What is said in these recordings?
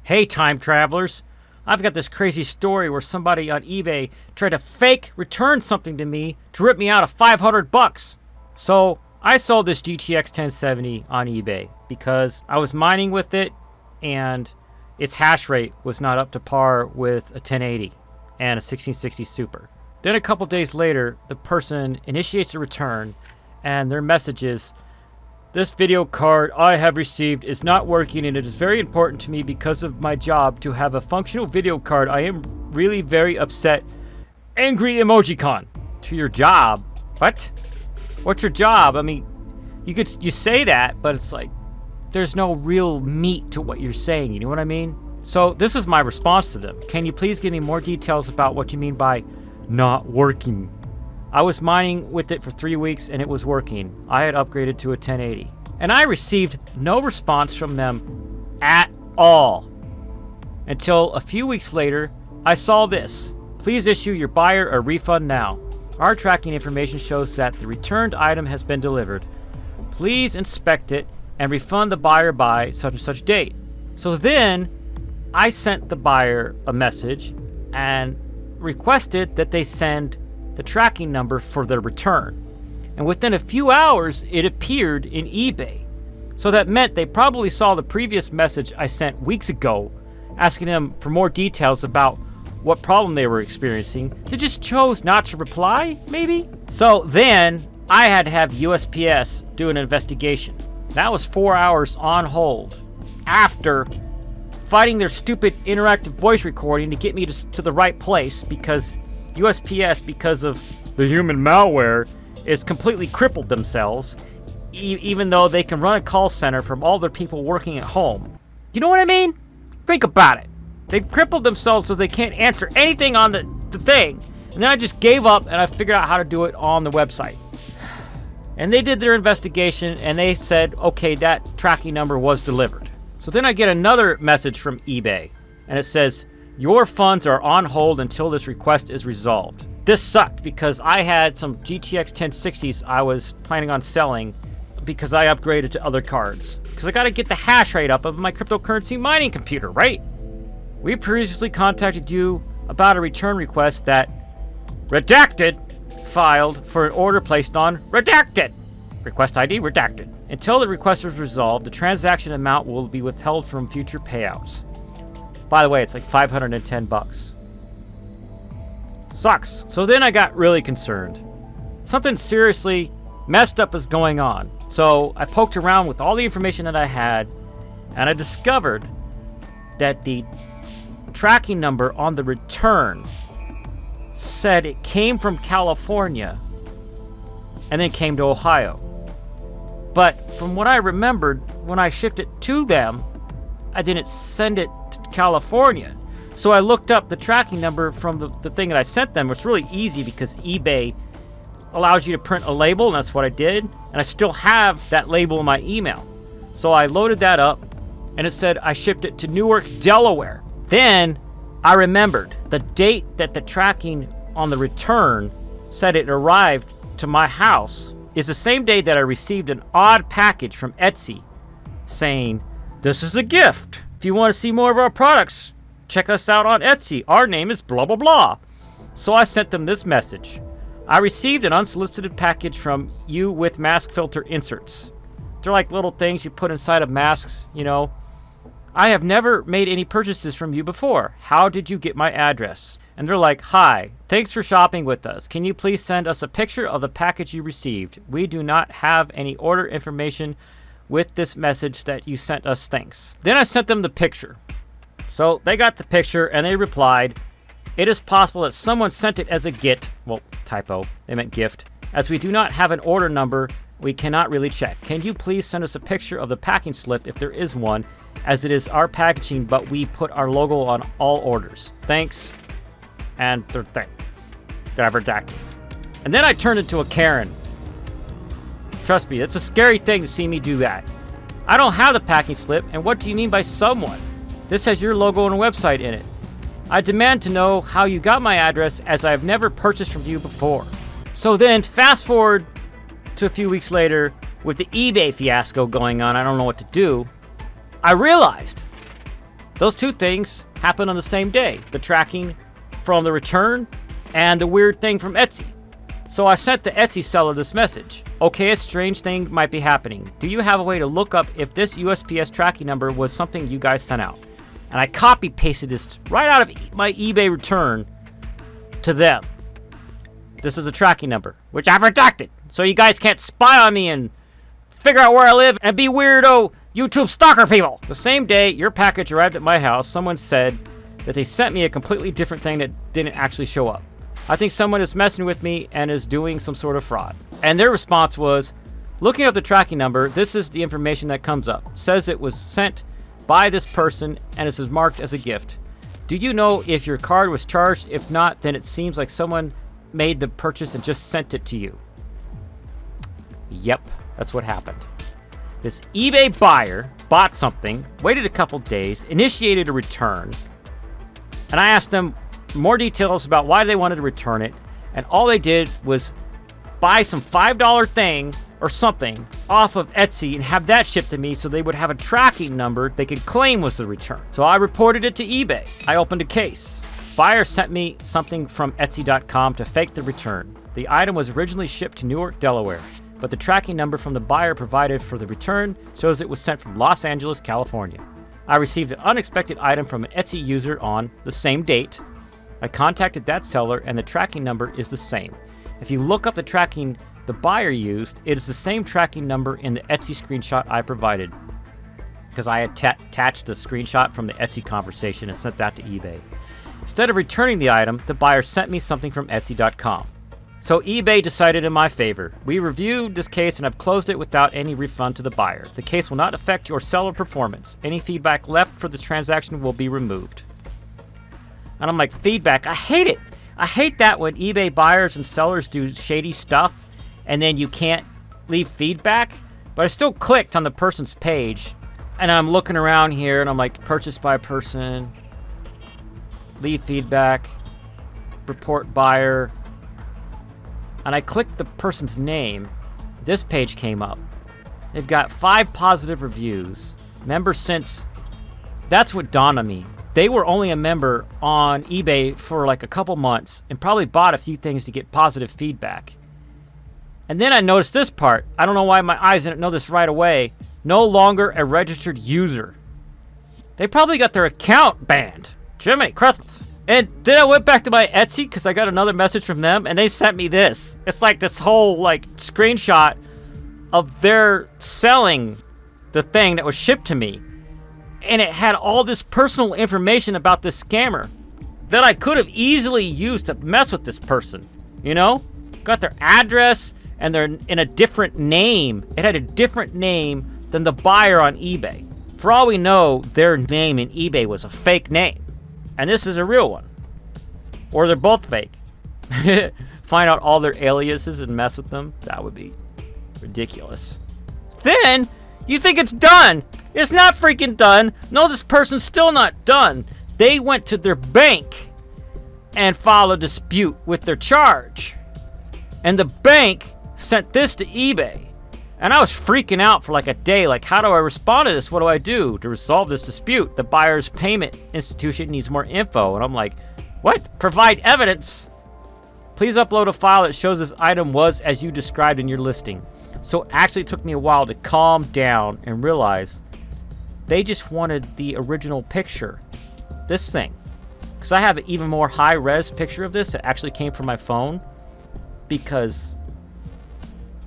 Hey, time travelers. I've got this crazy story where somebody on eBay tried to fake return something to me to rip me out of $500. So I sold this GTX 1070 on eBay because I was mining with it and its hash rate was not up to par with a 1080 and a 1660 Super. Then a couple days later, the person initiates a return and their message is, "This video card I have received is not working and it is very important to me because of my job to have a functional video card. I am really very upset. Angry emojicon." To your job? What? What's your job? I mean, you say that, but it's like there's no real meat to what you're saying. You know what I mean? So this is my response to them. Can you please give me more details about what you mean by not working? I was mining with it for 3 weeks and it was working. I had upgraded to a 1080. And I received no response from them at all. Until a few weeks later, I saw this. "Please issue your buyer a refund now. Our tracking information shows that the returned item has been delivered. Please inspect it and refund the buyer by such and such date." So then I sent the buyer a message and requested that they send the tracking number for their return. And within a few hours, it appeared in eBay. So that meant they probably saw the previous message I sent weeks ago, asking them for more details about what problem they were experiencing. They just chose not to reply, maybe? So then I had to have USPS do an investigation. That was 4 hours on hold after fighting their stupid interactive voice recording to get me to the right place, because USPS, because of the human malware, is completely crippled themselves, even though they can run a call center from all their people working at home. You know what I mean? Think about it. They've crippled themselves so they can't answer anything on the thing. And then I just gave up and I figured out how to do it on the website. And they did their investigation and they said, okay, that tracking number was delivered. So then I get another message from eBay and it says, "Your funds are on hold until this request is resolved." This sucked because I had some GTX 1060s I was planning on selling because I upgraded to other cards. Because I got to get the hash rate up of my cryptocurrency mining computer, right? We previously contacted you about a return request that redacted filed for an order placed on redacted. Request ID redacted. Until the request is resolved, the transaction amount will be withheld from future payouts. By the way, it's like $510. Sucks. So then I got really concerned. Something seriously messed up is going on. So I poked around with all the information that I had, and I discovered that the tracking number on the return said it came from California and then came to Ohio. But from what I remembered, when I shipped it to them, I didn't send it to California. So I looked up the tracking number from the thing that I sent them. It's really easy because eBay allows you to print a label, and that's what I did. And I still have that label in my email. So I loaded that up, and it said I shipped it to Newark, Delaware. Then I remembered the date that the tracking on the return said it arrived to my house is the same day that I received an odd package from Etsy saying, "This is a gift. If you want to see more of our products, check us out on Etsy. Our name is blah, blah, blah." So I sent them this message. "I received an unsolicited package from you with mask filter inserts." They're like little things you put inside of masks, you know. "I have never made any purchases from you before. How did you get my address?" And they're like, "Hi, thanks for shopping with us. Can you please send us a picture of the package you received? We do not have any order information with this message that you sent us, thanks." Then I sent them the picture. So they got the picture and they replied, "It is possible that someone sent it as a GIT." Well, typo, they meant gift. "As we do not have an order number, we cannot really check. Can you please send us a picture of the packing slip if there is one, as it is our packaging, but we put our logo on all orders. Thanks." And third thing, that I've redacted. And then I turned into a Karen. Trust me, it's a scary thing to see me do that. "I don't have the packing slip, and what do you mean by someone? This has your logo and website in it. I demand to know how you got my address, as I have never purchased from you before." So then, fast forward to a few weeks later, with the eBay fiasco going on, I don't know what to do. I realized Those two things happen on the same day. The tracking from the return and the weird thing from Etsy. So I sent the Etsy seller this message. Okay, a strange thing might be happening. Do you have a way to look up if this USPS tracking number was something you guys sent out? And I copy pasted this right out of my eBay return to them. This is a tracking number, which I've redacted, so you guys can't spy on me and figure out where I live and be weirdo YouTube stalker people. The same day your package arrived at my house, someone said that they sent me a completely different thing that didn't actually show up. I think someone is messing with me and is doing some sort of fraud. And their response was, looking up the tracking number, this is the information that comes up. Says it was sent by this person and it is marked as a gift. Do you know if your card was charged? If not, then it seems like someone made the purchase and just sent it to you. Yep, that's what happened. This eBay buyer bought something, waited a couple days, initiated a return, and I asked them more details about why they wanted to return it, and all they did was buy some $5 thing or something off of Etsy and have that shipped to me so they would have a tracking number they could claim was the return. So I reported it to eBay. I opened a case. Buyer sent me something from Etsy.com to fake the return. The item was originally shipped to Newark, Delaware, but the tracking number from the buyer provided for the return shows it was sent from Los Angeles, California. I received an unexpected item from an Etsy user on the same date. I contacted that seller and the tracking number is the same. If you look up the tracking the buyer used, it is the same tracking number in the Etsy screenshot I provided, because I attached the screenshot from the Etsy conversation and sent that to eBay. Instead of returning the item, the buyer sent me something from Etsy.com. So eBay decided in my favor. We reviewed this case and have closed it without any refund to the buyer. The case will not affect your seller performance. Any feedback left for this transaction will be removed. And I'm like, feedback? I hate it. I hate that when eBay buyers and sellers do shady stuff and then you can't leave feedback. But I still clicked on the person's page and I'm looking around here and I'm like, purchased by person, leave feedback, report buyer. And I clicked the person's name. This page came up. They've got 5 positive reviews. Member since. That's what dawned on me. They were only a member on eBay for like a couple months and probably bought a few things to get positive feedback. And then I noticed this part. I don't know why my eyes didn't know this right away. No longer a registered user. They probably got their account banned. Jiminy Christmas. And then I went back to my Etsy because I got another message from them and they sent me this. It's like this whole like screenshot of their selling the thing that was shipped to me. And it had all this personal information about this scammer that I could have easily used to mess with this person, you know? Got their address and they're in a different name. It had a different name than the buyer on eBay. For all we know, their name in eBay was a fake name. And this is a real one. Or they're both fake. Find out all their aliases and mess with them. That would be ridiculous. Then, you think it's done. It's not freaking done. No, this person's still not done. They went to their bank and filed a dispute with their charge. And the bank sent this to eBay. And I was freaking out for like a day. Like, how do I respond to this? What do I do to resolve this dispute? The buyer's payment institution needs more info. And I'm like, what? Provide evidence. Please upload a file that shows this item was as you described in your listing. So it actually took me a while to calm down and realize they just wanted the original picture. This thing. Because I have an even more high-res picture of this that actually came from my phone. Because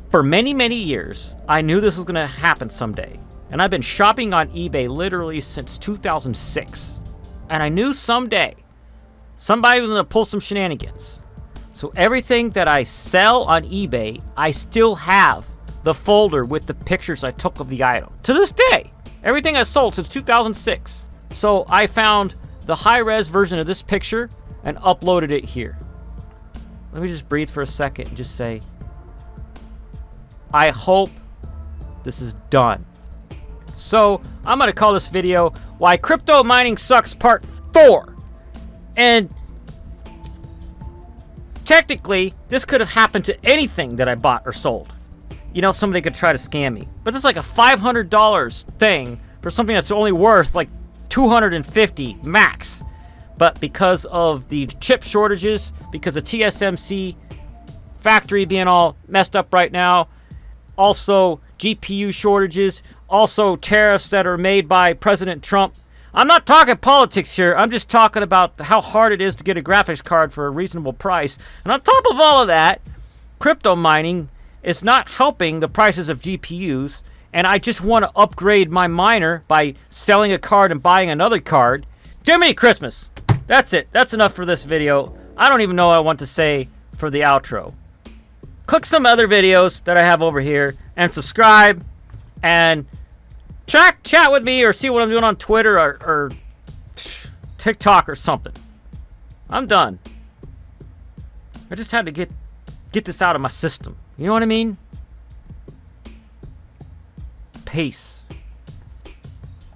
for many, many years, I knew this was going to happen someday. And I've been shopping on eBay literally since 2006. And I knew someday somebody was going to pull some shenanigans. So everything that I sell on eBay, I still have the folder with the pictures I took of the item. To this day, everything I sold since 2006. So I found the high-res version of this picture and uploaded it here. Let me just breathe for a second and just say, I hope this is done. So I'm going to call this video Why Crypto Mining Sucks Part 4. And technically, this could have happened to anything that I bought or sold. You know, somebody could try to scam me. But this is like a $500 thing for something that's only worth like $2 250 max. But because of the chip shortages, because of TSMC factory being all messed up right now, also GPU shortages, also tariffs that are made by President Trump. I'm not talking politics here. I'm just talking about how hard it is to get a graphics card for a reasonable price. And on top of all of that, crypto mining is not helping the prices of GPUs. And I just want to upgrade my miner by selling a card and buying another card. Jiminy Christmas. That's it. That's enough for this video. I don't even know what I want to say for the outro. Click some other videos that I have over here and subscribe and chat with me or see what I'm doing on Twitter or TikTok or something. I'm done. I just had to get this out of my system. You know what I mean? Peace.